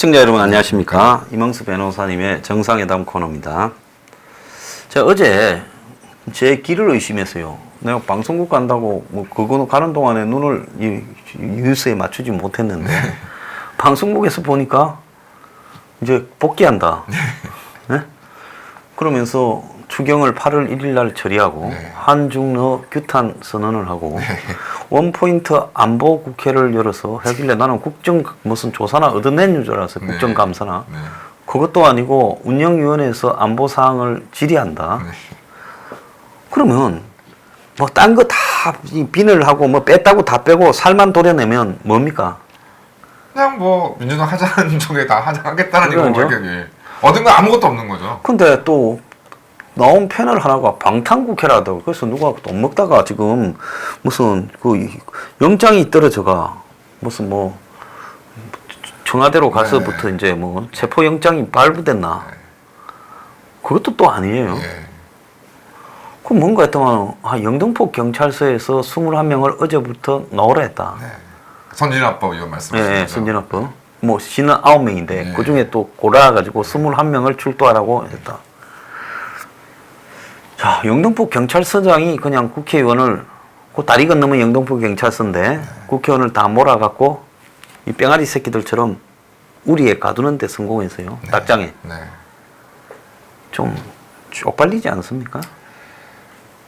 시청자 여러분 안녕하십니까. 이명수 변호사님의 정상회담 코너입니다. 제가 어제 제 길을 의심해서요. 내가 방송국 간다고 뭐 그거 가는 동안에 눈을 이 뉴스에 맞추지 못했는데 방송국에서 보니까 이제 복귀한다. 네? 그러면서 추경을 8월 1일 날 처리하고 한중러 규탄 선언을 하고 원포인트 안보 국회를 열어서 하길래 나는 국정 무슨 조사나 얻어낸 줄 알았어요. 국정감사나. 그것도 아니고 운영위원회에서 안보 사항을 질의한다. 그러면 뭐 딴 거 다 비늘 하고 뭐 뺐다고 다 빼고 살만 도려내면 뭡니까? 그냥 뭐 민주당 하자는 쪽에 다 하겠다는 그러죠. 이거 얻은 거 아무것도 없는 거죠. 근데 또 나온 패널 하나가 방탄국회라고. 그래서 누가 돈 먹다가 지금 무슨 그 영장이 떨어져가 무슨 뭐 청와대로 가서부터 이제 뭐 체포영장이 발부됐나. 그것도 또 아니에요. 그럼 뭔가 했더만 영등포 경찰서에서 21명을 어제부터 나오라 했다. 선진화법 이거 말씀하시죠? 네, 선진화법. 뭐 신은 9명인데 그 중에 또 골라가지고 21명을 출두하라고 했다. 자, 영등포 경찰서장이 그냥 국회의원을 그 다리 건너면 영등포 경찰서인데 국회의원을 다 몰아갖고 이 뺑아리 새끼들처럼 우리에 가두는 데 성공했어요. 딱장에. 좀 쪽팔리지 않습니까?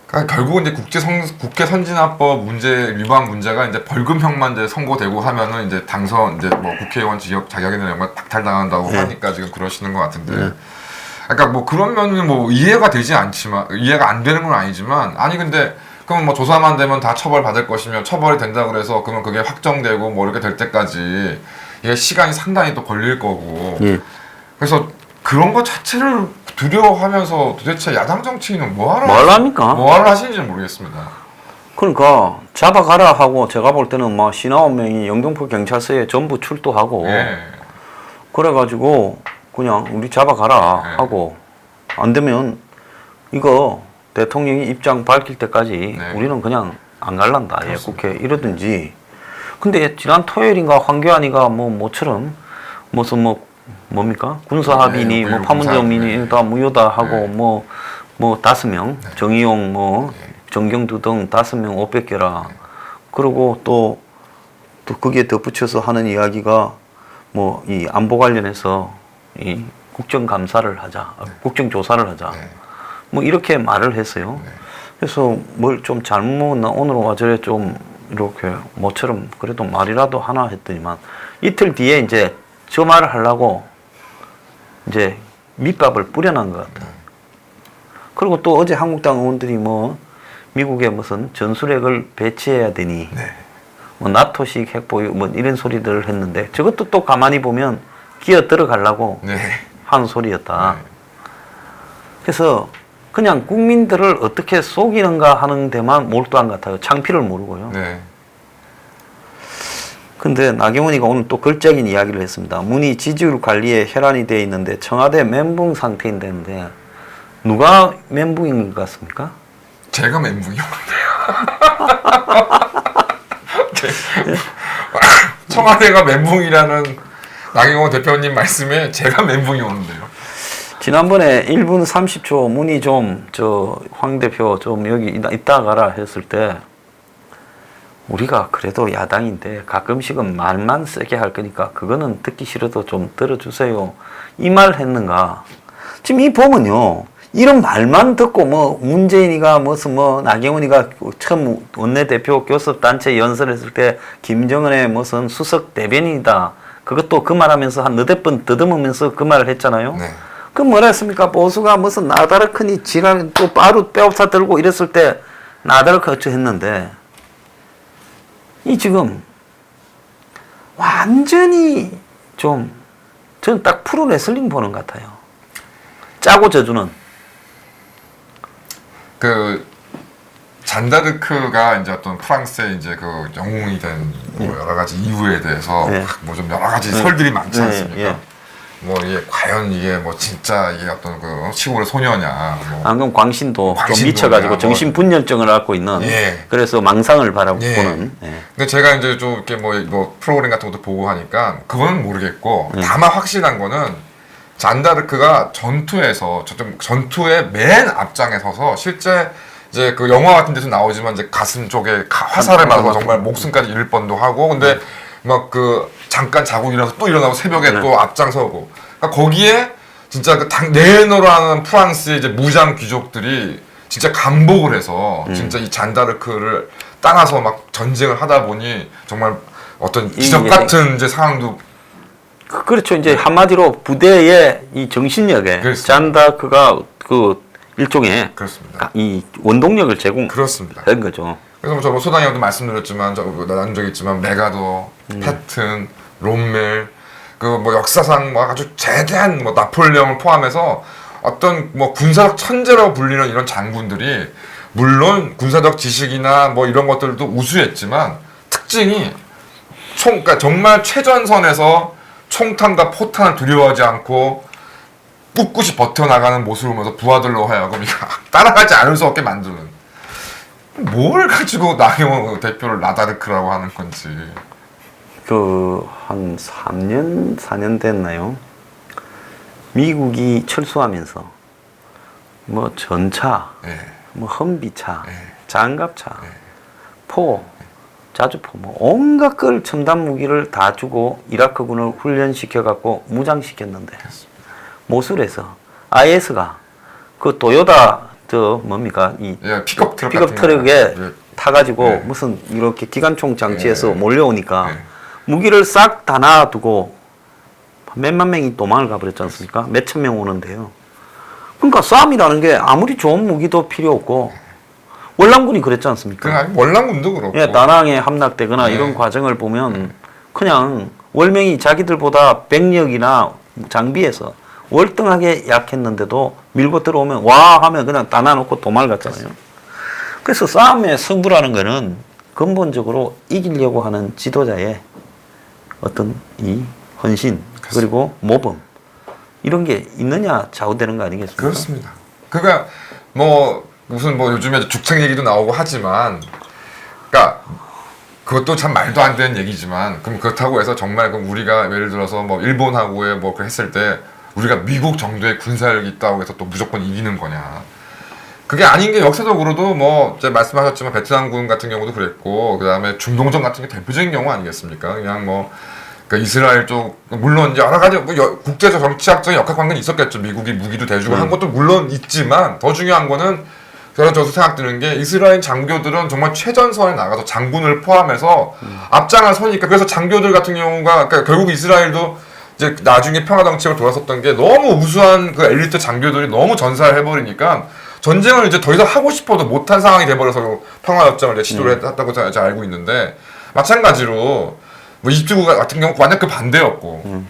그러니까 결국은 이제 국회 선진화법 위반 문제가 이제 벌금형만 이제 선고되고 하면은 이제 당선 이제 뭐 국회의원 자격이나 이런 거 박탈당한다고 하니까 지금 그러시는 것 같은데. 그러니까 뭐 그런 면은 뭐 이해가 되지 않지만 이해가 안 되는 건 아니지만 아니 근데 그럼 뭐 조사만 되면 다 처벌받을 것이며 처벌이 된다 그래서 그러면 그게 확정되고 뭐 이렇게 될 때까지 이게 시간이 상당히 또 걸릴 거고 그래서 그런 것 자체를 두려워하면서 도대체 야당 정치인은 뭐하러 하시는지 모르겠습니다. 그러니까 잡아가라 하고 제가 볼 때는 막 49명이 영등포 경찰서에 전부 출두하고 그래가지고 그냥 우리 잡아가라 하고 안 되면 이거 대통령이 입장 밝힐 때까지 우리는 그냥 안 갈란다. 예, 국회 이러든지. 근데 지난 토요일인가 황교안이가 뭐 모처럼 무슨 뭡니까 군사합의니 뭐 파문점이니 다 무효다 하고 뭐 5명 정의용 뭐 정경두 등 5명 500개라. 그리고 또 거기에 덧붙여서 하는 이야기가 뭐 이 안보 관련해서 이 국정감사를 하자, 국정조사를 하자, 뭐 이렇게 말을 했어요. 그래서 뭘 좀 잘못 오늘 와저래 좀 이렇게 모처럼 그래도 말이라도 하나 했더니만 이틀 뒤에 이제 저 말을 하려고 이제 밑밥을 뿌려놓은 것 같아요. 그리고 또 어제 한국당 의원들이 뭐 미국에 무슨 전술핵을 배치해야 되니 뭐 나토식 핵보유 뭐 이런 소리들을 했는데 저것도 또 가만히 보면 기어 들어가려고 하는 소리였다. 그래서 그냥 국민들을 어떻게 속이는가 하는 데만 몰두한 것 같아요. 창피를 모르고요. 근데 나경원이가 오늘 또 걸작인 이야기를 했습니다. 문희 지지율 관리에 혈안이 되어 있는데 청와대 멘붕 상태인데 누가 멘붕인 것 같습니까? 제가 멘붕이요. 청와대가 멘붕이라는 나경원 대표님 말씀에 제가 멘붕이 오는데요. 지난번에 1분 30초 문희 황 대표 좀 여기 이따 가라 했을 때 우리가 그래도 야당인데 가끔씩은 말만 세게 할 거니까 그거는 듣기 싫어도 좀 들어주세요. 이 말 했는가. 지금 이 보면요. 이런 말만 듣고 뭐 문재인이가 무슨 뭐 나경원이가 처음 원내대표 교섭단체 연설했을 때 김정은의 무슨 수석 대변인이다. 그것도 그 말하면서 한 너댓 번 더듬으면서 그 말을 했잖아요. 그 뭐라 했습니까? 보수가 무슨 나다르크니 지랄 또 바로 빼옵사 들고 이랬을 때 나다르크 어쩌 했는데 이 지금 완전히 좀 저는 딱 프로레슬링 보는 것 같아요. 짜고 져주는. 잔다르크가 이제 어떤 프랑스의 이제 그 영웅이 된 뭐 여러 가지 이유에 대해서 뭐 좀 여러 가지 설들이 많지 않습니까? 뭐 이게 과연 이게 뭐 진짜 이게 어떤 그 시골의 소녀냐? 뭐 방금 광신도 좀 미쳐가지고 뭐 정신분열증을 앓고 있는. 그래서 망상을 바라보는. 근데 제가 이제 좀 이렇게 뭐 프로그램 같은 것도 보고 하니까 그거는 모르겠고 다만 확실한 거는 잔다르크가 전투의 맨 앞장에 서서 실제 이제 그 영화 같은 데서 나오지만 이제 가슴 쪽에 화살을 맞아서 정말 목숨까지 잃을 뻔도 하고 근데 막 그 잠깐 자고 일어나서 또 일어나고 새벽에 또 앞장서고 그러니까 거기에 진짜 그 내노라는 프랑스의 이제 무장 귀족들이 진짜 감복을 해서 진짜 이 잔다르크를 따라서 막 전쟁을 하다 보니 정말 어떤 기적 같은 이제 상황도 그렇죠. 이제 한마디로 부대의 이 정신력에 그렇습니다. 잔다르크가 그 일종의 그렇습니다. 이 원동력을 제공한 그렇습니다. 거죠. 그래서 저 소장이 형도 말씀드렸지만 나눈 적이 있지만 메가도, 패튼, 롬멜 그 뭐 역사상 뭐 아주 제대한 뭐 나폴레옹을 포함해서 어떤 뭐 군사적 천재라고 불리는 이런 장군들이 물론 군사적 지식이나 뭐 이런 것들도 우수했지만 특징이 그러니까 정말 최전선에서 총탄과 포탄을 두려워하지 않고 꿋꿋이 버텨나가는 모습을 보면서 부하들로 하여금 따라가지 않을 수 없게 만드는 뭘 가지고 나경원 대표를 라다르크라고 하는 건지 한 3년, 4년 됐나요? 미국이 철수하면서 뭐 전차, 뭐 험비차, 장갑차, 포, 자주포, 뭐 온갖 걸 첨단 무기를 다 주고 이라크군을 훈련시켜갖고 무장시켰는데 모술에서 IS가 그 토요타 뭡니까 이 픽업 트럭에 타가지고 무슨 이렇게 기관총 장치에서 몰려오니까 무기를 싹 다 놔두고 몇만 명이 도망을 가버렸지 않습니까? 몇천 명 오는데요. 그러니까 싸움이라는 게 아무리 좋은 무기도 필요 없고 월남군이 그랬지 않습니까? 월남군도 그렇고 다낭에 함락되거나 이런 과정을 보면 그냥 월명이 자기들보다 병력이나 장비에서 월등하게 약했는데도 밀고 들어오면 와 하면 그냥 다 놔놓고 도망갔잖아요. 그래서 싸움의 승부라는 거는 근본적으로 이기려고 하는 지도자의 어떤 이 헌신 그리고 모범 이런 게 있느냐 좌우되는 거 아니겠습니까? 그렇습니다. 그러니까 뭐 무슨 뭐 요즘에 죽창 얘기도 나오고 하지만 그러니까 그것도 참 말도 안 되는 얘기지만 그럼 그렇다고 해서 정말 그럼 우리가 예를 들어서 뭐 일본하고의 뭐 했을 때 우리가 미국 정도의 군사력이 있다고 해서 또 무조건 이기는 거냐? 그게 아닌 게 역사적으로도 뭐 이제 말씀하셨지만 베트남군 같은 경우도 그랬고 그 다음에 중동전 같은 게 대표적인 경우 아니겠습니까? 그냥 뭐 그러니까 이스라엘 쪽 물론 여러 가지 뭐 국제적 정치학적인 역학관계는 있었겠죠. 미국이 무기도 대주고 한 것도 물론 있지만 더 중요한 거는 저도 생각드는 게 이스라엘 장교들은 정말 최전선에 나가서 장군을 포함해서 앞장을 서니까 그래서 장교들 같은 경우가 그러니까 결국 이스라엘도 이제 나중에 평화 정책을 돌아섰던 게 너무 우수한 그 엘리트 장교들이 너무 전사를 해버리니까 전쟁을 이제 더 이상 하고 싶어도 못한 상황이 돼버려서 평화 협정을 시도를 했다고 제가 알고 있는데 마찬가지로 뭐 이집트 같은 경우 완전 그 반대였고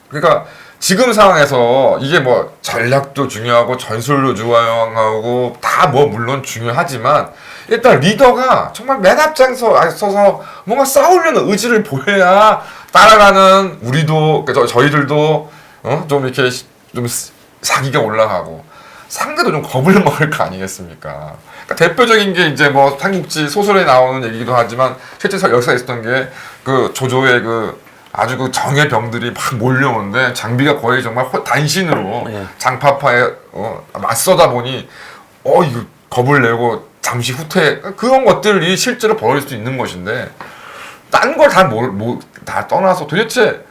그러니까 지금 상황에서 이게 뭐 전략도 중요하고 전술도 중요하고 다 뭐 물론 중요하지만 일단 리더가 정말 맨 앞장서 서서 뭔가 싸우려는 의지를 보여야 따라가는 우리도 저희들도 좀 이렇게 좀 사기가 올라가고 상대도 좀 겁을 먹을 거 아니겠습니까? 그러니까 대표적인 게 이제 뭐 삼국지 소설에 나오는 얘기기도 하지만 실제 역사에 있었던 게 그 조조의 그 아주 그 정예 병들이 막 몰려오는데 장비가 거의 정말 단신으로 장파파에 맞서다 보니 이거 겁을 내고 잠시 후퇴 그런 것들이 실제로 벌어질 수 있는 것인데 딴 걸 다 떠나서 도대체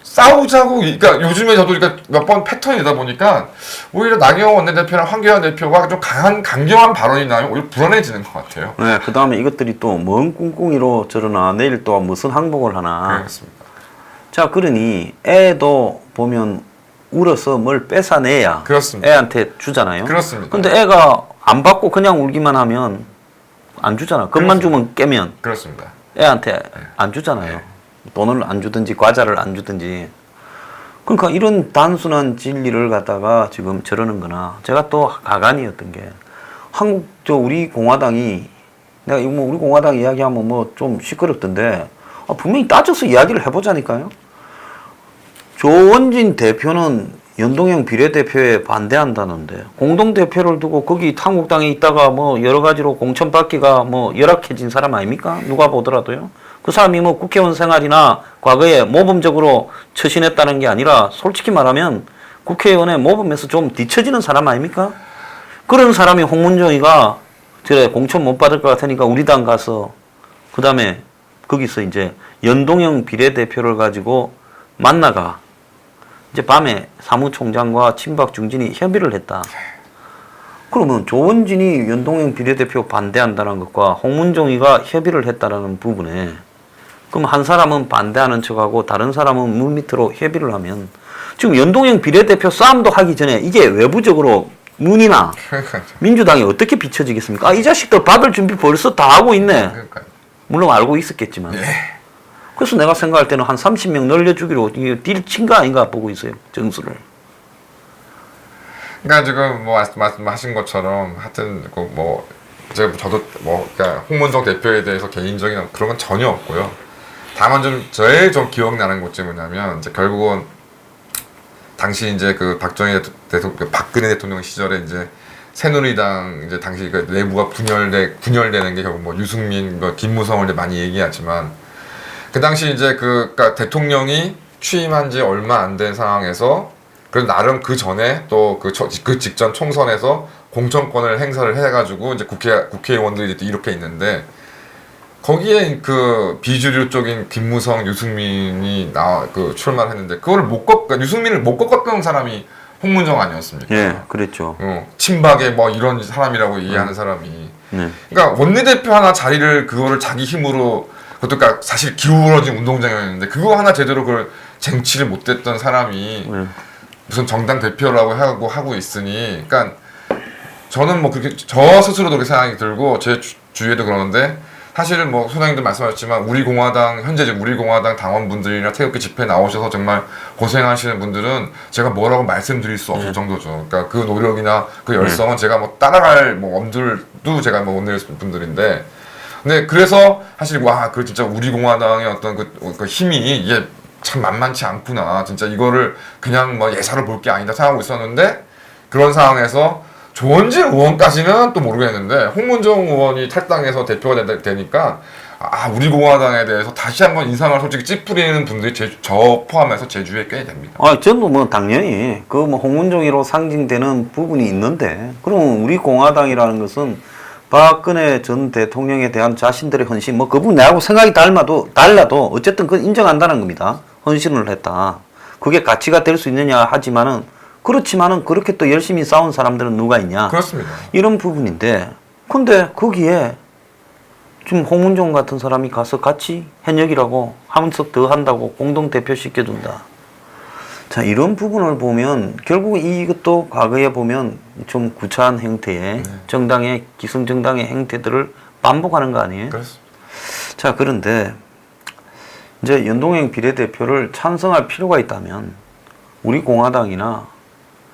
싸우자고 그러니까 요즘에 저도 그러니까 몇 번 패턴이다 보니까 오히려 나경원 원내대표랑 황교안 대표가 좀 강경한 발언이 나면 오히려 불안해지는 것 같아요. 네, 그 다음에 이것들이 또 뭔 꿍꿍이로 저러나 내일 또 무슨 항복을 하나. 그렇습니다. 자, 그러니 애도 보면 울어서 뭘 뺏어내야 그렇습니다. 애한테 주잖아요. 그렇습니다. 근데 애가 안 받고 그냥 울기만 하면 안 주잖아. 것만 주면 깨면 그렇습니다. 애한테 안 주잖아요. 돈을 안 주든지 과자를 안 주든지. 그러니까 이런 단순한 진리를 갖다가 지금 저러는 거나 제가 또 가관이었던 게 우리 공화당이 내가 이거 뭐 우리 공화당 이야기하면 뭐 좀 시끄럽던데 분명히 따져서 이야기를 해보자니까요. 조원진 대표는 연동형 비례대표에 반대한다는데 공동대표를 두고 거기 한국당에 있다가 뭐 여러 가지로 공천받기가 뭐 열악해진 사람 아닙니까? 누가 보더라도요. 그 사람이 뭐 국회의원 생활이나 과거에 모범적으로 처신했다는 게 아니라 솔직히 말하면 국회의원에 모범에서 좀 뒤처지는 사람 아닙니까? 그런 사람이 홍문종이가 그래 공천 못 받을 것 같으니까 우리 당 가서 그 다음에 거기서 이제 연동형 비례대표를 가지고 만나가 이제 밤에 사무총장과 친박 중진이 협의를 했다. 그러면 조원진이 연동형 비례대표 반대한다는 것과 홍문종이가 협의를 했다라는 부분에 그럼 한 사람은 반대하는 척하고 다른 사람은 물밑으로 협의를 하면 지금 연동형 비례대표 싸움도 하기 전에 이게 외부적으로 문이나 민주당이 어떻게 비춰지겠습니까? 이 자식들 받을 준비 벌써 다 하고 있네. 물론 알고 있었겠지만. 그래서 내가 생각할 때는 한 30명 늘려주기로 딜 친 거 아닌가 보고 있어요. 정수를. 그러니까 지금 뭐 말씀하신 것처럼 하여튼 뭐 저도 뭐 그러니까 홍문종 대표에 대해서 개인적인 그런 건 전혀 없고요. 다만 제일 좀 기억나는 것이 뭐냐면 이제 결국은 당시 이제 그 박근혜 대통령 시절에 이제 새누리당 이제 당시 그 내부가 분열되는 게 결국 뭐 유승민, 뭐 김무성을 이제 많이 얘기하지만 그 당시 이제 그러니까 대통령이 취임한 지 얼마 안 된 상황에서 그래도 나름 그 전에 또 그 직전 총선에서 공천권을 행사를 해가지고 이제 국회의원들이 이렇게 있는데 거기에 그 비주류 쪽인 김무성, 유승민이 출마를 했는데 그거를 그러니까 유승민을 못 꺾었던 사람이 홍문종 아니었습니까? 예, 그랬죠. 친박의 뭐 이런 사람이라고 얘기하는 사람이. 그러니까 원내대표 하나 자리를 그거를 자기 힘으로 그것도 그러니까 사실 기울어진 운동장이었는데 그거 하나 제대로 그걸 쟁취를 못했던 사람이 무슨 정당 대표라고 하고 있으니, 그러니까 저는 뭐 그렇게 저 스스로도 그렇게 생각이 들고 제 주위에도 그러는데. 사실은 뭐 소장님도 말씀하셨지만 현재 우리 공화당 당원분들이나 태극기 집회 나오셔서 정말 고생하시는 분들은 제가 뭐라고 말씀드릴 수 없을 정도죠. 그러니까 그 노력이나 그 열성은 제가 뭐 따라갈 뭐 엄두도 제가 뭐 못 낼 분들인데, 근데 그래서 사실 그 진짜 우리 공화당의 어떤 그 힘이 이게 참 만만치 않구나. 진짜 이거를 그냥 뭐 예사로 볼 게 아니다 생각하고 있었는데 그런 상황에서. 조원진 의원까지는 또 모르겠는데 홍문종 의원이 탈당해서 대표가 되니까 우리 공화당에 대해서 다시 한번 인상을 솔직히 찌푸리는 분들이 저 포함해서 제 주위에 꽤 됩니다. 저도 뭐 당연히 그 뭐 홍문종이로 상징되는 부분이 있는데 그럼 우리 공화당이라는 것은 박근혜 전 대통령에 대한 자신들의 헌신 뭐 그분 내하고 생각이 달라도 어쨌든 그건 인정한다는 겁니다. 헌신을 했다. 그게 가치가 될 수 있느냐 하지만은 그렇지만은 그렇게 또 열심히 싸운 사람들은 누가 있냐? 그렇습니다. 이런 부분인데, 근데 거기에 좀 홍문종 같은 사람이 가서 같이 현역이라고 하면서 더 한다고 공동 대표 시켜준다. 자, 이런 부분을 보면 결국 이것도 과거에 보면 좀 구차한 형태의 정당의 기성정당의 형태들을 반복하는 거 아니에요? 그렇습니다. 자, 그런데 이제 연동형 비례대표를 찬성할 필요가 있다면 우리 공화당이나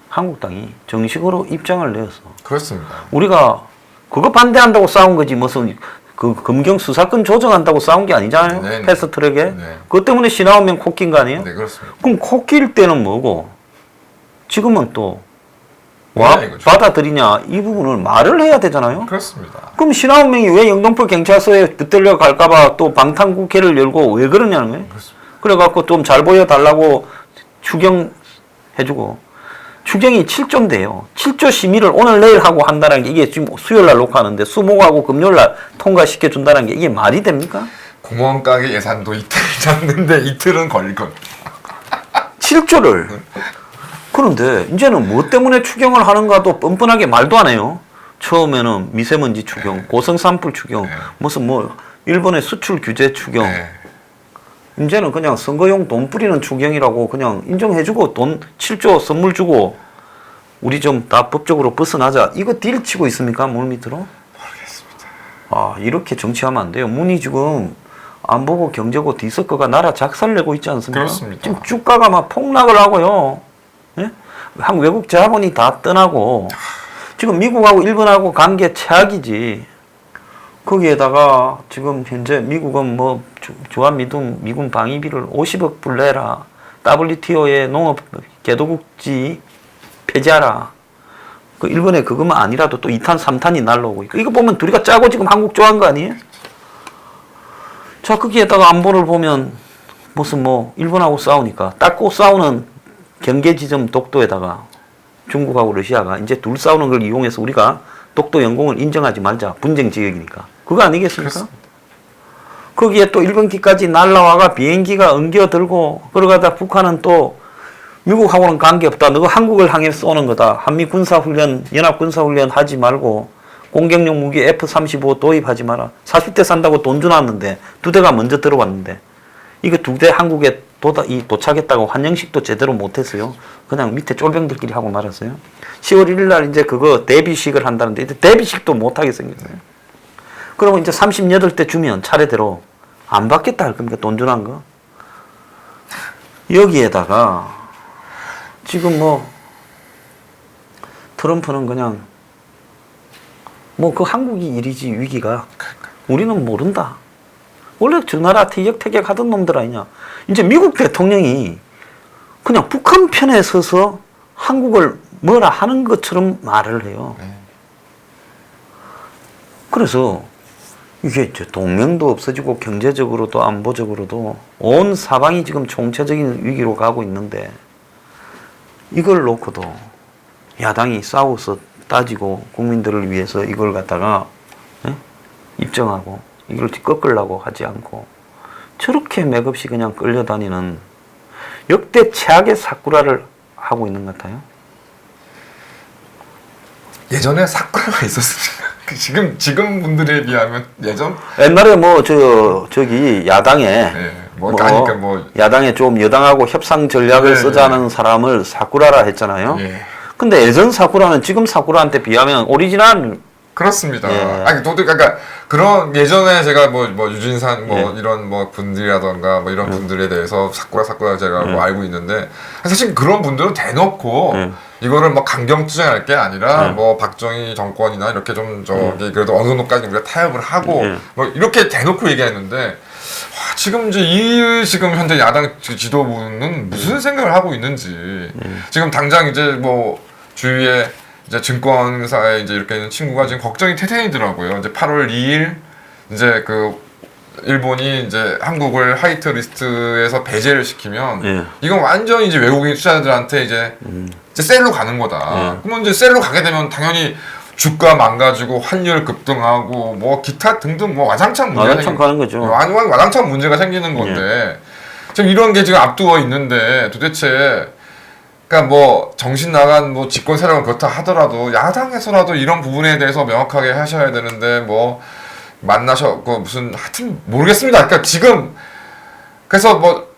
한국당이 정식으로 입장을 내어서 그렇습니다. 우리가 그거 반대한다고 싸운 거지 무슨 그 검경 수사권 조정한다고 싸운 게 아니잖아요. 네네. 패스트트랙에. 네. 그것 때문에 99명 코 낀 거 아니에요? 네, 그렇습니다. 그럼 코 낄 때는 뭐고 지금은 또 이거죠. 받아들이냐 이 부분을 말을 해야 되잖아요. 그렇습니다. 그럼 99명이 왜 영등포 경찰서에 붙들려 갈까봐 또 방탄국회를 열고 왜 그러냐는 거예요. 그렇습니다. 그래갖고 좀 잘 보여달라고 추경해주고 추경이 7조인데요. 7조 심의를 오늘 내일 하고 한다는 게 이게 지금 수요일 날 녹화하는데 수목하고 금요일 날 통과시켜 준다는 게 이게 말이 됩니까? 구멍가게 예산도 이틀 잡는데 이틀은 걸릴 겁니다. 7조를. 그런데 이제는 뭐 때문에 추경을 하는가도 뻔뻔하게 말도 안 해요. 처음에는 미세먼지 추경, 고성 산불 추경, 무슨 뭐 일본의 수출 규제 추경. 이제는 그냥 선거용 돈 뿌리는 추경이라고 그냥 인정해주고 돈 7조 선물 주고 우리 좀 다 법적으로 벗어나자. 이거 딜 치고 있습니까? 물밑으로? 모르겠습니다. 이렇게 정치하면 안 돼요. 문이 지금 안보고 경제고 디스크가 나라 작살내고 있지 않습니까? 그렇습니다. 지금 주가가 막 폭락을 하고요. 예? 한 외국 자본이 다 떠나고 지금 미국하고 일본하고 관계 최악이지. 거기에다가 지금 현재 미국은 뭐 주한미군 방위비를 50억 불 내라. WTO의 농업 개도국지 폐지하라. 그 일본에 그것만 아니라도 또 2탄, 3탄이 날라오고 있고. 이거 보면 둘이가 짜고 지금 한국 좋아한 거 아니에요? 자, 거기에다가 안보를 보면 무슨 뭐 일본하고 싸우니까 닦고 싸우는 경계 지점 독도에다가 중국하고 러시아가 이제 둘 싸우는 걸 이용해서 우리가 독도 영공을 인정하지 말자. 분쟁 지역이니까. 그거 아니겠습니까? 그렇습니다. 거기에 또 일본기까지 날라와가 비행기가 엉겨들고 그러가다 북한은 또 미국하고는 관계없다. 너가 한국을 향해 쏘는 거다. 한미 군사훈련, 연합 군사훈련 하지 말고 공격용 무기 F-35 도입하지 마라. 40대 산다고 돈 주놨는데 2대가 먼저 들어왔는데 이거 2대 한국에 도착했다고 환영식도 제대로 못했어요. 그냥 밑에 쫄병들끼리 하고 말았어요. 10월 1일 날 이제 그거 데뷔식을 한다는데 이제 데뷔식도 못하게 생겼어요. 그러면 이제 38대 주면 차례대로 안 받겠다 할 겁니까? 돈 주난 거. 여기에다가 지금 뭐 트럼프는 그냥 뭐 그 한국이 일이지 위기가 우리는 모른다. 원래 저 나라 티격태격 하던 놈들 아니냐. 이제 미국 대통령이 그냥 북한 편에 서서 한국을 뭐라 하는 것처럼 말을 해요. 그래서 이게 이제 동맹도 없어지고 경제적으로도 안보적으로도 온 사방이 지금 총체적인 위기로 가고 있는데 이걸 놓고도 야당이 싸워서 따지고 국민들을 위해서 이걸 갖다가 입증하고 이걸 꺾으려고 하지 않고 저렇게 맥없이 그냥 끌려다니는 역대 최악의 사쿠라를 하고 있는 것 같아요. 예전에 사쿠라가 있었습니다. 지금 분들에 비하면 예전 옛날에 뭐 저기 야당에 그러니까 뭐 야당에 좀 여당하고 협상 전략을 쓰자는 사람을 사쿠라라 했잖아요. 근데 예전 사쿠라는 지금 사쿠라한테 비하면 오리지널. 그렇습니다. 아니 그러니까 그런 예전에 제가 뭐 유진산 이런 뭐 분들이라던가 뭐 이런 분들에 대해서 사쿠라 제가 뭐 알고 있는데 사실 그런 분들은 대놓고 이거를 뭐 강경투쟁할 게 아니라 뭐 박정희 정권이나 이렇게 좀 저기 그래도 어느 정도까지 우리가 타협을 하고 뭐 이렇게 대놓고 얘기했는데 지금 이제 지금 현재 야당 지도부는 무슨 생각을 하고 있는지 지금 당장 이제 뭐 주위에 이제 증권사에 이제 이렇게 있는 친구가 지금 걱정이 태생이더라고요. 이제 8월 2일 이제 그 일본이 이제 한국을 화이트 리스트에서 배제를 시키면 이건 완전히 이제 외국인 투자자들한테 이제 셀로 가는 거다. 그러면 이제 셀로 가게 되면 당연히 주가 망가지고 환율 급등하고 뭐 기타 등등 뭐 와장창 문제가 가는 거죠. 와장창 문제가 생기는 건데 지금 이런 게 지금 앞두어 있는데 도대체 그러니까 뭐 정신 나간 뭐 집권 세력은 그렇다 하더라도 야당에서라도 이런 부분에 대해서 명확하게 하셔야 되는데 뭐 만나셨고 무슨 하여튼 모르겠습니다. 그러니까 지금 그래서 뭐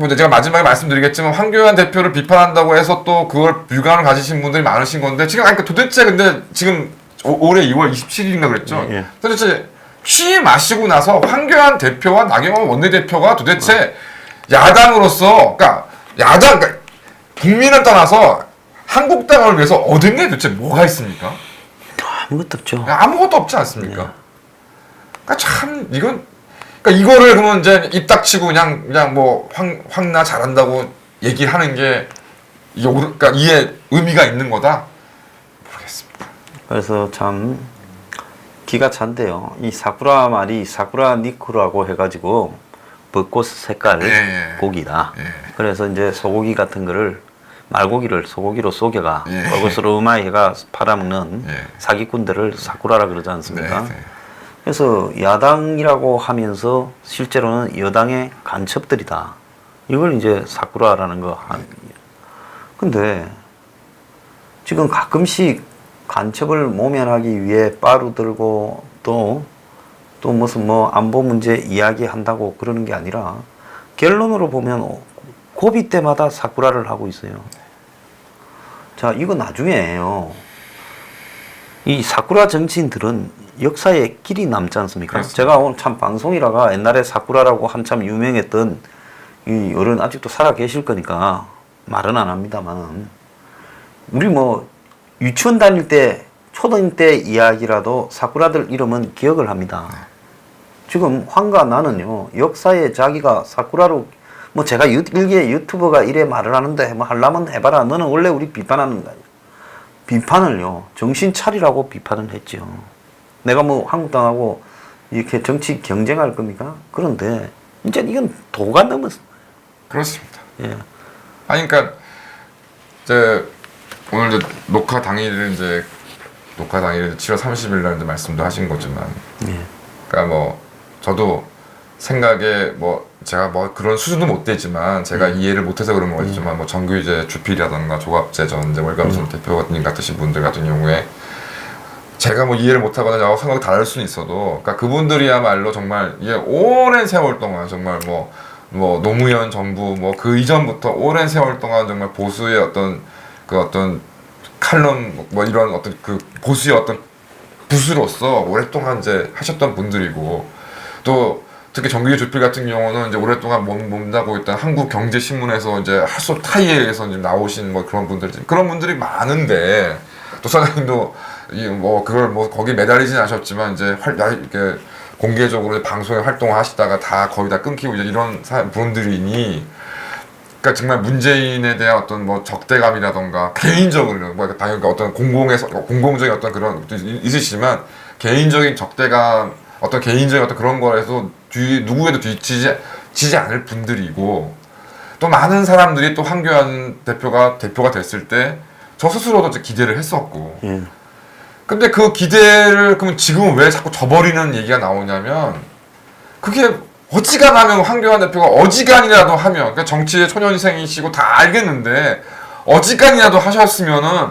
제가 마지막에 말씀드리겠지만 황교안 대표를 비판한다고 해서 또 그걸 불감을 가지신 분들이 많으신 건데 지금 그러니까 도대체 근데 지금 올해 2월 27일인가 그랬죠. 도대체 취임 마시고 나서 황교안 대표와 나경원 원내대표가 도대체 야당으로서 그러니까 국민을 떠나서 한국당을 위해서 얻은 게 도대체 뭐가 있습니까? 아무것도 없죠. 아무것도 없지 않습니까? 그러니까 참 이건 그러니까 이거를 그러면 이제 입 닥치고 그냥 뭐 황나 잘한다고 얘기하는 게 그러니까 이에 의미가 있는 거다? 모르겠습니다. 그래서 참 기가 찬데요. 이 사쿠라 말이 사쿠라 니쿠라고 해가지고 벚꽃 색깔 고기다. 그래서 이제 소고기 같은 거를 말고기를 소고기로 속여가 벚꽃으로 음아이가 팔아먹는 사기꾼들을 사쿠라라 그러지 않습니까? 그래서 야당이라고 하면서 실제로는 여당의 간첩들이다. 이걸 이제 사쿠라라는 거. 근데 지금 가끔씩 간첩을 모면하기 위해 빠루들고 또 무슨 뭐 안보 문제 이야기한다고 그러는 게 아니라 결론으로 보면 고비 때마다 사쿠라를 하고 있어요. 자, 이거 나중에요. 이 사쿠라 정치인들은 역사에 길이 남지 않습니까? 그렇습니다. 제가 오늘 참 방송이라가 옛날에 사쿠라라고 한참 유명했던 이 어른 아직도 살아 계실 거니까 말은 안 합니다만 우리 뭐 유치원 다닐 때 초등 때 이야기라도 사쿠라들 이름은 기억을 합니다. 지금 황가 나는요 역사에 자기가 사쿠라로 뭐 제가 일개 유튜버가 이래 말을 하는데 뭐 하려면 해봐라. 너는 원래 우리 비판하는 거야. 비판을요 정신 차리라고 비판을 했죠. 내가 뭐 한국당하고 이렇게 정치 경쟁할 겁니까? 그런데 이제 이건 도가 넘었어. 그렇습니다. 예. 아니 그러니까 이제 오늘 이제 녹화 당일은 이제 7월 30일 날 이제 말씀도 하신 거지만, 예. 그러니까 뭐 저도 생각에 뭐 제가 뭐 그런 수준도 못 되지만 제가 이해를 못해서 그런 거겠지만 뭐 정규제 주필이라던가 조갑재 전 이제 월감선 대표님 같으신 분들 같은 경우에 제가 뭐 이해를 못하거나 생각이 다를 수는 있어도, 그러니까 그분들이야말로 정말 이게 오랜 세월 동안 정말 뭐 노무현 정부 뭐 그 이전부터 오랜 세월 동안 정말 보수의 어떤 칼럼 뭐 이런 어떤 그 보수의 어떤 부수로서 오랫동안 이제 하셨던 분들이고, 또 특히 정규재 주필 같은 경우는 이제 오랫동안 몸담고 있던 한국경제신문에서 이제 하소 타이에서 이제 나오신 뭐 그런 분들이 많은데, 또 사장님도 뭐 그걸 뭐 거기 매달리진 않으셨지만 이제 이렇게 공개적으로 방송에 활동을 하시다가 다 거의 다 끊기고 이제 이런 분들이니, 그러니까 정말 문재인에 대한 어떤 뭐 적대감이라던가 개인적으로 뭐 당연히 어떤 공공적인 어떤 그런 있으시지만 개인적인 적대감, 어떤 개인적인 어떤 그런 거에서 누구에도 뒤지지 않을 분들이고, 또 많은 사람들이 또 황교안 대표가 됐을 때 저 스스로도 이제 기대를 했었고, 근데 그 기대를 그러면 지금은 왜 자꾸 저버리는 얘기가 나오냐면, 그게 어지간하면 황교안 대표가 어지간이라도 하면, 그러니까 정치의 초년생이시고 다 알겠는데 어지간이라도 하셨으면은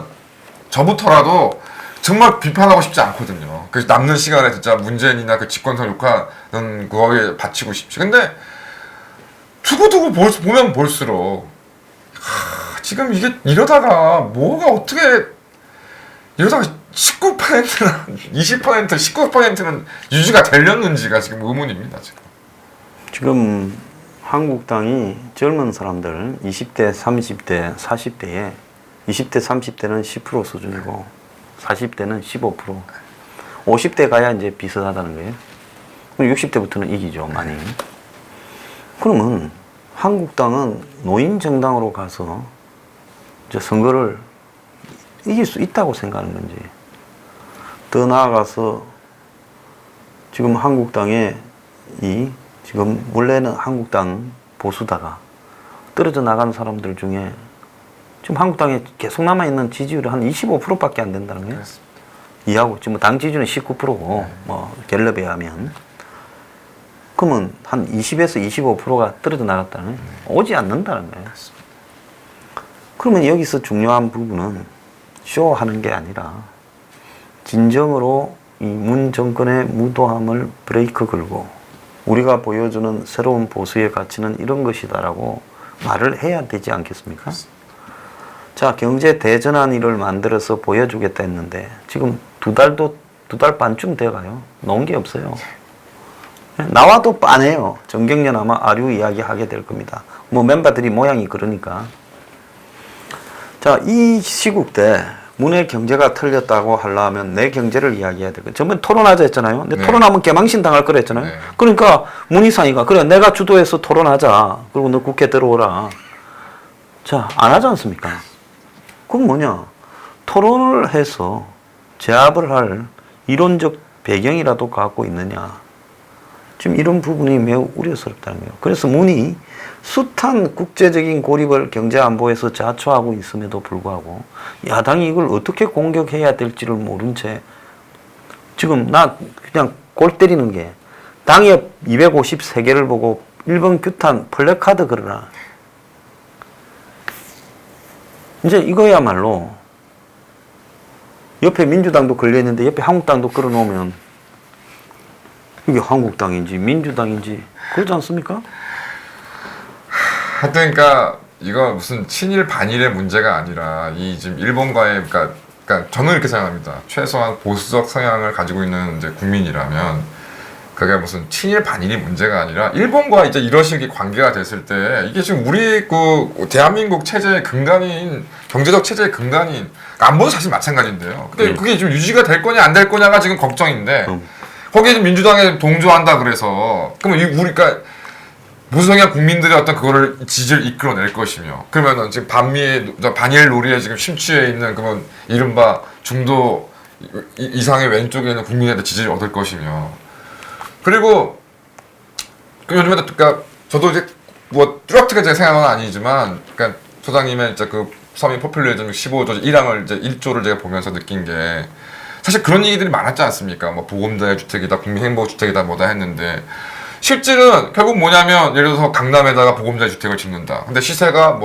저부터라도 정말 비판하고 싶지 않거든요. 그래서 남는 시간에 진짜 문재인이나 그 집권성 욕하는 그거에 바치고 싶지. 근데 두고두고 보면 볼수록 지금 이게 이러다가 뭐가 어떻게 이러다가 19%나 20% 19%는 유지가 되렸는지가 지금 의문입니다. 지금 한국당이 젊은 사람들 20대, 30대, 40대에 20대, 30대는 10% 수준이고 40대는 15%, 50대 가야 이제 비슷하다는 거예요. 그럼 60대부터는 이기죠, 많이. 그러면 한국당은 노인 정당으로 가서 이제 선거를 이길 수 있다고 생각하는 건지, 더 나아가서 지금 한국당에 지금 원래는 한국당 보수다가 떨어져 나가는 사람들 중에 지금 한국당에 계속 남아있는 지지율이 한 25%밖에 안 된다는 거예요. 그렇습니다. 이하고 지금 당 지지율은 19%고 뭐 갤럽에 하면, 그러면 한 20에서 25%가 떨어져 나갔다는 거예요. 오지 않는다는 거예요. 그러면 여기서 중요한 부분은 쇼하는 게 아니라 진정으로 이 문 정권의 무도함을 브레이크 걸고 우리가 보여주는 새로운 보수의 가치는 이런 것이다라고 말을 해야 되지 않겠습니까? 자, 경제 대전환일을 만들어서 보여주겠다 했는데 지금 두 달 반쯤 돼가요. 놓은 게 없어요. 나와도 빤해요. 정경련 아마 아류 이야기 하게 될 겁니다. 뭐 멤버들이 모양이 그러니까. 자, 이 시국 때 문의 경제가 틀렸다고 하려면 내 경제를 이야기해야 될 거예요. 전번 토론하자 했잖아요. 근데 토론하면 개망신 당할 거라 했잖아요. 그러니까 문희상이가 그래 내가 주도해서 토론하자. 그리고 너 국회 들어오라. 자, 안 하지 않습니까? 그럼 뭐냐? 토론을 해서 제압을 할 이론적 배경이라도 갖고 있느냐. 지금 이런 부분이 매우 우려스럽다는 거예요. 그래서 문이 숱한 국제적인 고립을 경제 안보에서 자초하고 있음에도 불구하고 야당이 이걸 어떻게 공격해야 될지를 모른 채 지금 나 그냥 골 때리는 게 당협 253개를 보고 1번 규탄 플래카드 걸어라. 이제 이거야말로 옆에 민주당도 걸려있는데 옆에 한국당도 끌어놓으면 이게 한국당인지 민주당인지 그렇지 않습니까? 하여튼 그러니까 이거 무슨 친일 반일의 문제가 아니라 이 지금 일본과의 그러니까 저는 이렇게 생각합니다. 최소한 보수적 성향을 가지고 있는 이제 국민이라면 그게 무슨 친일 반일이 문제가 아니라 일본과 이제 이런 식의 관계가 됐을 때 이게 지금 우리 그 대한민국 체제의 근간인 경제적 체제의 근간인 안보도 사실 마찬가지인데요. 근데 그게 좀 유지가 될 거냐 안 될 거냐가 지금 걱정인데 거기에 지금 민주당에 동조한다 그래서 그러면 우리가 무성의한 국민들의 어떤 그거를 지지를 이끌어낼 것이며 그러면은 지금 반일 놀이에 지금 심취해 있는 그런 이른바 중도 이상의 왼쪽에 있는 국민의 지지를 얻을 것이며 그리고 그 요즘에 그러니까 저도 이제 뭐 뚜렷하게 제 생각은 아니지만 그러니까 소장님의 이제 그 서민 포퓰리즘 15조 1항을 이제 1조를 제가 보면서 느낀 게 사실 그런 얘기들이 많았지 않습니까? 뭐 보금자의 주택이다, 국민행복주택이다 뭐다 했는데 실질은 결국 뭐냐면 예를 들어서 강남에다가 보금자의 주택을 짓는다. 근데 시세가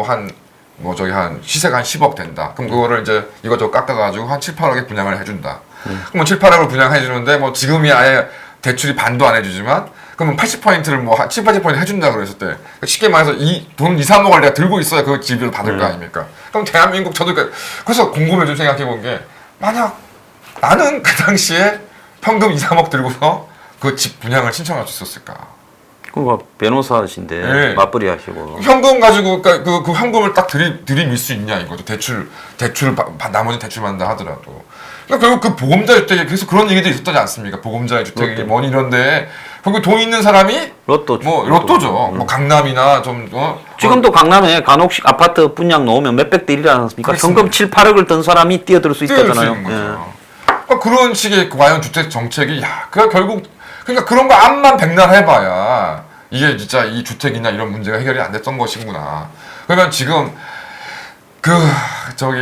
시세가 한 10억 된다. 그럼 그거를 이제 이것저것 깎아가지고 한 7, 8억에 분양을 해준다. 그럼 7, 8억을 분양해주는데 뭐 지금이 아예 대출이 반도 안 해주지만 그러면 80%를 뭐 7, 80% 해준다 그랬을 때 쉽게 말해서 돈 2, 3억을 내가 들고 있어야 그 집을 받을 거 아닙니까? 그럼 대한민국 저도 그래서 궁금해 좀 생각해 본 게 만약 나는 그 당시에 현금 2, 3억 들고서 그 집 분양을 신청할 수 있었을까? 그거 변호사신데 네. 맞벌이 하시고 현금 가지고 그러니까 그 현금을 딱 들이밀 수 있냐 이거죠. 나머지 대출 받는다 하더라도. 그러니까 결국 그 보금자의 주택에 그래서 그런 얘기도 있었지 않습니까? 보금자의 주택이 뭐니 이런데 결국 돈 있는 사람이 로또죠. 뭐 강남이나 좀 지금도 강남에 간혹식 아파트 분양 놓으면 몇백 대 1이지 않습니까? 현금 7, 8억을 든 사람이 뛰어들 수 있다잖아요. 그러니까 그런 식의 과연 주택 정책이 그러니까 그런 거 암만 백날 해봐야 이게 진짜 이 주택이나 이런 문제가 해결이 안 됐던 것이구나. 그러면 지금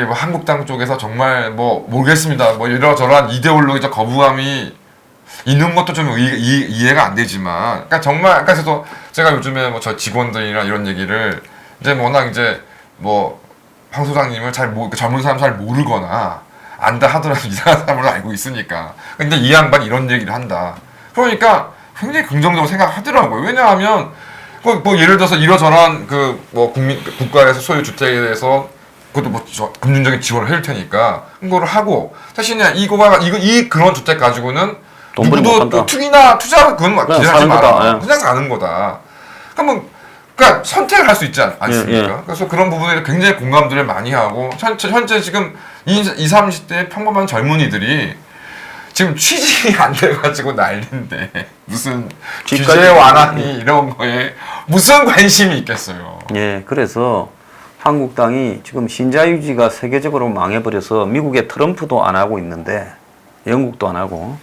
뭐 한국당 쪽에서 정말 뭐 모르겠습니다. 뭐 이러저러한 이데올로기적 거부감이 있는 것도 좀 이해가 안 되지만, 그러니까 정말 그래서 제가 요즘에 뭐 저 직원들이나 이런 얘기를 이제 워낙 이제 뭐 황 소장님을 젊은 사람 잘 모르거나 안다 하더라도 이상한 사람으로 알고 있으니까. 근데 이 양반이 이런 얘기를 한다. 그러니까 굉장히 긍정적으로 생각하더라고요. 왜냐하면 뭐 예를 들어서 이러저러한 국가에서 소유 주택에 대해서 그것도 뭐 금융적인 지원을 해줄 테니까 그거를 하고 사실은 이 그런 주택 가지고는 누구도 투기나 투자 그건 기대하지 마라. 그냥 사는 거다. 그러니까 선택을 할 수 있지 않습니까? 그래서 그런 부분에 굉장히 공감들을 많이 하고 현재 지금 20, 30대 평범한 젊은이들이 지금 취직이 안 돼가지고 난리인데 무슨 규제 완화니 이런 거에 무슨 관심이 있겠어요. 예, 그래서 한국당이 지금 신자유주의가 세계적으로 망해버려서 미국의 트럼프도 안 하고 있는데 영국도 안 하고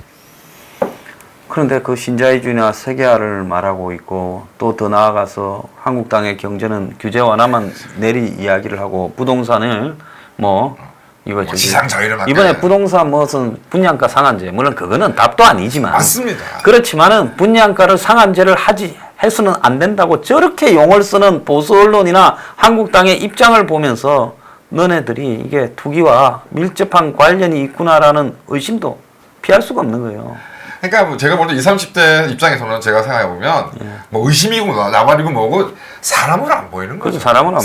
그런데 그 신자유주의나 세계화를 말하고 있고 또 더 나아가서 한국당의 경제는 규제 완화만 내리 이야기를 하고 부동산을 시장 자유를 이번에 부동산 무슨 분양가 상한제 물론 그거는 답도 아니지만 맞습니다. 그렇지만은 분양가를 상한제를 해서는 안 된다고 저렇게 용을 쓰는 보수 언론이나 한국당의 입장을 보면서 너네들이 이게 투기와 밀접한 관련이 있구나라는 의심도 피할 수가 없는 거예요. 그러니까 뭐 제가 볼 때 20, 30대 입장에서는 제가 생각해보면 뭐 의심이고 나발이고 뭐고 사람으로 안 보이는 거죠. 사람으로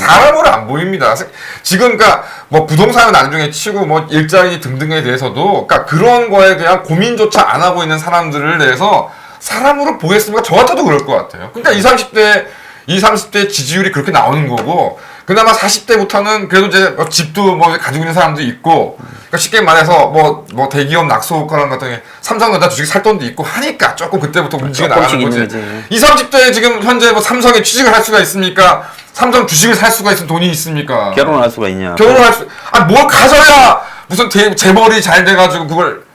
안 보입니다. 지금 그러니까 뭐 부동산은 나중에 치고 뭐 일자리 등등에 대해서도 그러니까 그런 거에 대한 고민조차 안 하고 있는 사람들을 대해서 사람으로 보겠습니까? 저 같아도 그럴 것 같아요. 그러니까 20, 30대 지지율이 그렇게 나오는 거고 그나마 40대부터는 그래도 이제 집도 뭐 가지고 있는 사람도 있고 그러니까 쉽게 말해서 뭐 대기업 낙소효과랑 같은 게 삼성전자 주식 살 돈도 있고 하니까 조금 그때부터 문제가 나가는 거지. 20, 30대 지금 현재 뭐 삼성에 취직을 할 수가 있습니까? 삼성 주식을 살 수가 있는 돈이 있습니까? 결혼할 수가 있냐? 뭘 가져야 무슨 재벌이 잘 돼가지고 그걸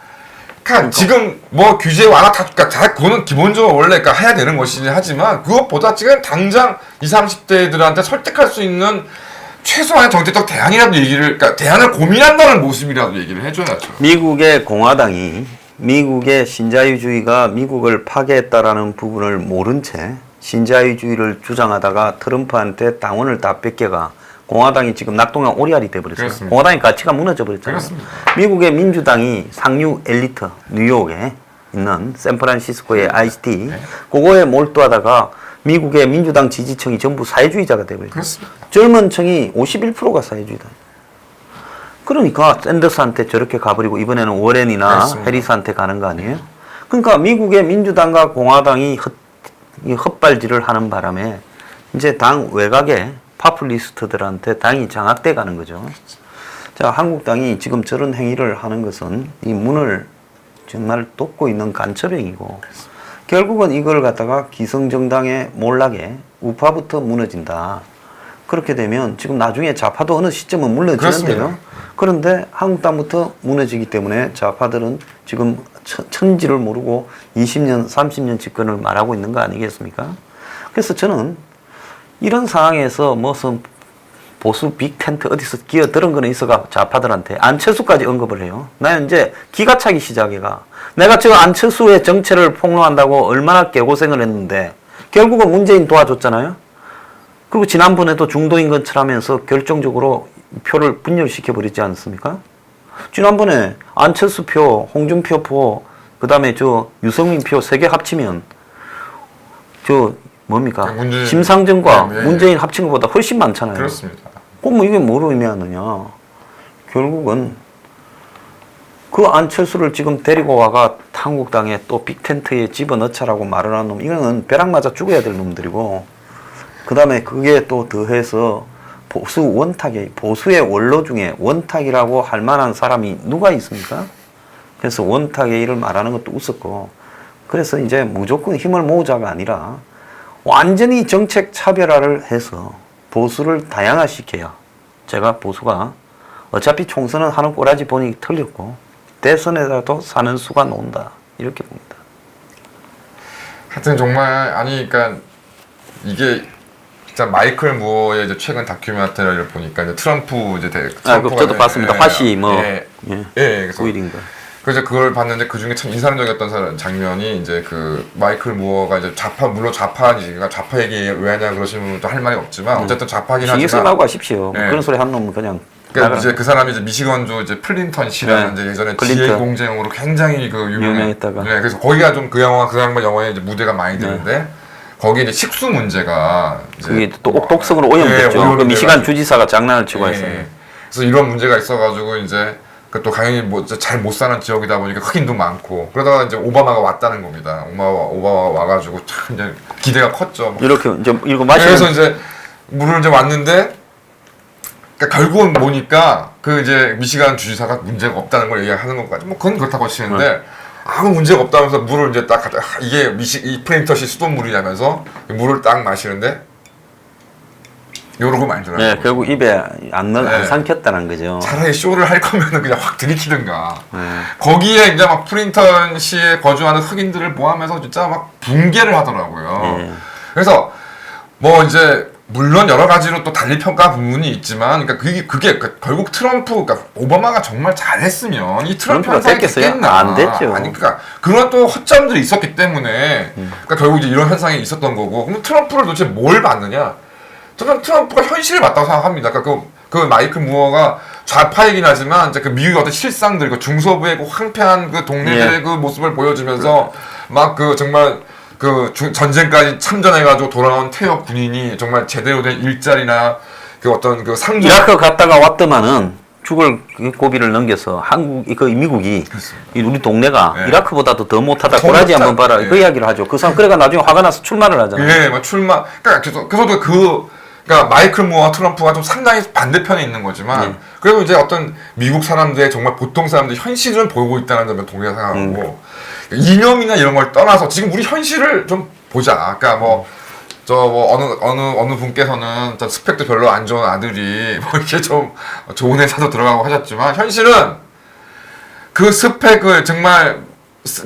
그러니까 지금 뭐 규제 완화 다 그거는 기본적으로 원래 해야 되는 것이긴 하지만 그것보다 지금 당장 20, 30대들한테 설득할 수 있는 최소한의 정책적 대안이라도 대안을 고민한다는 모습이라도 얘기를 해줘야죠. 미국의 공화당이 미국의 신자유주의가 미국을 파괴했다라는 부분을 모른 채 신자유주의를 주장하다가 트럼프한테 당원을 다 뺏겨가 공화당이 지금 낙동강 오리알이 돼버렸어요. 그렇습니다. 공화당의 가치가 무너져버렸잖아요. 그렇습니다. 미국의 민주당이 상류 엘리트 뉴욕에 있는 샌프란시스코의 ICT 그거에 몰두하다가 미국의 민주당 지지층이 전부 사회주의자가 돼버렸어요. 그렇습니다. 젊은 층이 51%가 사회주의다. 그러니까 샌더스한테 저렇게 가버리고 이번에는 워렌이나 그렇습니다. 해리스한테 가는 거 아니에요? 그러니까 미국의 민주당과 공화당이 헛발질을 하는 바람에 이제 당 외곽의 파퓰리스트들한테 당이 장악돼 가는 거죠. 자, 한국당이 지금 저런 행위를 하는 것은 이 문을 정말 돋고 있는 간첩행위고 결국은 이걸 갖다가 기성정당의 몰락에 우파부터 무너진다. 그렇게 되면 지금 나중에 좌파도 어느 시점은 무너지는데요. 그런데 한국당부터 무너지기 때문에 좌파들은 지금 천지를 모르고 20년, 30년 집권을 말하고 있는 거 아니겠습니까? 그래서 저는 이런 상황에서 무슨 보수 빅텐트 어디서 끼어들은 거는 있어가 좌파들한테 안철수까지 언급을 해요. 나는 이제 기가 차기 시작해가. 내가 지금 안철수의 정체를 폭로한다고 얼마나 개고생을 했는데 결국은 문재인 도와줬잖아요. 그리고 지난번에도 중도인권 철하면서 결정적으로 표를 분열시켜 버리지 않습니까? 지난번에 안철수 표, 홍준표 표, 그 다음에 저 유승민 표 3개 합치면 저 뭡니까? 심상정과 문재인 합친 것보다 훨씬 많잖아요. 그렇습니다. 그럼 이게 뭘 의미하느냐? 결국은 그 안철수를 지금 데리고 와가 한국당에 또 빅텐트에 집어넣자라고 말을 하는 놈, 이거는 벼락 맞아 죽어야 될 놈들이고, 그 다음에 그게 또 더해서 보수의 원로 중에 원탁이라고 할 만한 사람이 누가 있습니까? 그래서 원탁의 일을 말하는 것도 웃었고, 그래서 이제 무조건 힘을 모으자가 아니라 완전히 정책 차별화를 해서 보수를 다양화시켜야 제가 보수가 어차피 총선은 하는 꼬라지 보니 틀렸고 대선에라도 사는 수가 나온다 이렇게 봅니다. 하여튼 정말 아니 그러니까 이게 진짜 마이클 무어의 이제 최근 다큐멘터리를 보니까 이제 트럼프 이제 저도 봤습니다. 화시 뭐 그래서 9일인가. 그래서 그걸 봤는데 그 중에 참 인상적이었던 장면이 이제 그 마이클 무어가 이제 물론 좌파니까 좌파 얘기 왜 하냐 그러시는 분도 할 말이 없지만 어쨌든 좌파긴 하지만 신경 쓰라고 하십시오. 뭐 그런 소리 한 놈은 그냥. 그러니까 이제 그 사람이 이제 미시건주 이제 플린턴 씨라는 이제 예전에 지혜 공쟁으로 굉장히 그 유명했다가. 그래서 거기가 좀 그 양반 영화에 이제 무대가 많이 되는데 거기 이제 식수 문제가 이제 그게 또 독성으로 오염됐죠. 그 미시간 주지사가 장난을 치고 했어요. 그래서 이런 문제가 있어가지고 이제 또 당연히 뭐 잘 못 사는 지역이다 보니까 흑인도 많고 그러다가 이제 오바마가 왔다는 겁니다. 오바마가 와가지고 참 이제 기대가 컸죠. 이렇게 이제 이거 마시면 그래서 이제 물을 이제 왔는데 그러니까 결국은 보니까 그 이제 미시간 주지사가 문제가 없다는 걸 얘기하는 것까지 뭐 그건 그렇다고 치는데 아무 문제가 없다면서 물을 이제 딱 갖다 이게 이 프린터시 수돗물이라면서 물을 딱 마시는데 요러고 말더라고요. 네, 결국 입에 안 삼켰다는 거죠. 차라리 쇼를 할 거면은 그냥 확 들이키든가. 거기에 이제 막 프린턴 시에 거주하는 흑인들을 포함해서 진짜 막 붕괴를 하더라고요. 그래서 뭐 이제 물론 여러 가지로 또 달리 평가 부분이 있지만, 그러니까 그게 결국 트럼프, 그러니까 오바마가 정말 잘했으면 이 트럼프 현상이 됐겠나? 안 됐죠. 아니 그러니까 그런 또 허점들이 있었기 때문에, 그러니까 결국 이제 이런 현상이 있었던 거고. 그럼 트럼프를 도대체 뭘 봤느냐? 저는 트럼프가 현실을 봤다고 생각합니다. 그러니까 그 마이클 무어가 좌파이긴 하지만 이제 그 미국의 어떤 실상들, 그 중서부의 그 황폐한 그 동네들의 그 모습을 보여주면서 막 그 정말 그 전쟁까지 참전해가지고 돌아온 퇴역 군인이 정말 제대로 된 일자리나 그 어떤 그 상종 이라크 갔다가 왔더만은 죽을 고비를 넘겨서 미국이 우리 동네가 이라크보다도 더 못하다 꼬라지 한번 봐라 그 이야기를 하죠. 그 사람 그래가 나중에 화가 나서 출마를 하잖아요. 예, 막 출마. 그러니까 그래서 그러니까 마이클 무어와 트럼프가 좀 상당히 반대편에 있는 거지만 그래도 이제 어떤 미국 사람들의 정말 보통 사람들의 현실은 보고 있다는 점에 동의가 생각하고 이념이나 이런 걸 떠나서 지금 우리 현실을 좀 보자. 그러니까 어느 분께서는 스펙도 별로 안 좋은 아들이 뭐 이렇게 좀 좋은 회사도 들어가고 하셨지만 현실은 그 스펙을 정말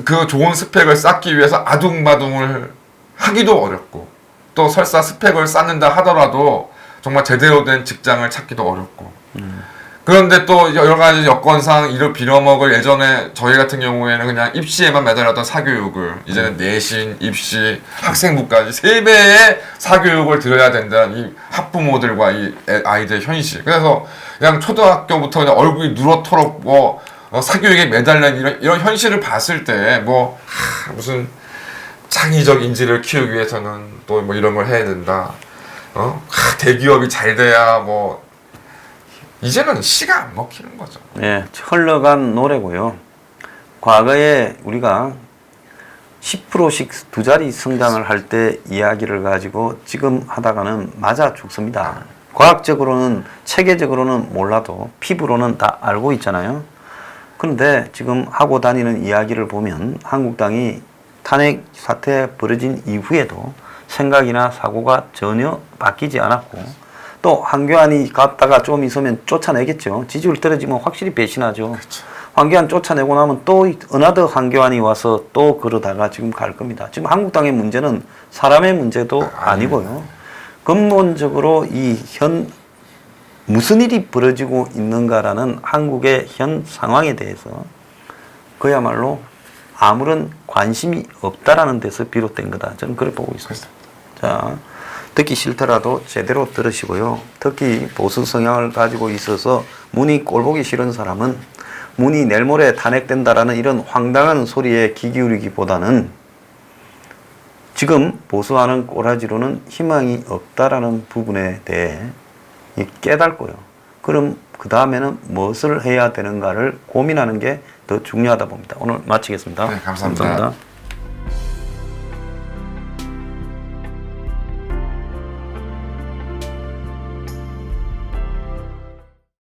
그 좋은 스펙을 쌓기 위해서 아둥바둥을 하기도 어렵고 또 설사 스펙을 쌓는다 하더라도 정말 제대로 된 직장을 찾기도 어렵고 그런데 또 여러 가지 여건상 이를 빌어먹을 예전에 저희 같은 경우에는 그냥 입시에만 매달렸던 사교육을 이제는 내신, 입시, 학생부까지 3배의 사교육을 들어야 된다는 이 학부모들과 이 아이들의 현실. 그래서 그냥 초등학교부터 그냥 얼굴이 누렇도록 사교육에 매달린 이런 현실을 봤을 때 무슨 창의적 인지를 키우기 위해서는 또 뭐 이런 걸 해야 된다. 대기업이 잘 돼야 이제는 시가 안 먹히는 거죠. 네, 흘러간 노래고요. 과거에 우리가 10%씩 두 자리 성장을 할 때 이야기를 가지고 지금 하다가는 맞아 죽습니다. 과학적으로는 체계적으로는 몰라도 피부로는 다 알고 있잖아요. 그런데 지금 하고 다니는 이야기를 보면 한국당이 탄핵 사태 벌어진 이후에도 생각이나 사고가 전혀 바뀌지 않았고 또 한교안이 갔다가 좀 있으면 쫓아내겠죠. 지지율 떨어지면 확실히 배신하죠. 그렇죠. 한교안 쫓아내고 나면 또 어나더 한교안이 와서 또 그러다가 지금 갈 겁니다. 지금 한국당의 문제는 사람의 문제도 아니고요. 근본적으로 무슨 일이 벌어지고 있는가라는 한국의 현 상황에 대해서 그야말로 아무런 관심이 없다라는 데서 비롯된 거다. 저는 그렇게 보고 있습니다. 자, 듣기 싫더라도 제대로 들으시고요. 특히 보수 성향을 가지고 있어서 문이 꼴보기 싫은 사람은 문이 내일 모레 탄핵된다라는 이런 황당한 소리에 귀 기울이기보다는 지금 보수하는 꼬라지로는 희망이 없다라는 부분에 대해 깨닫고요. 그럼 그 다음에는 무엇을 해야 되는가를 고민하는 게 더 중요하다 봅니다. 오늘 마치겠습니다. 네, 감사합니다.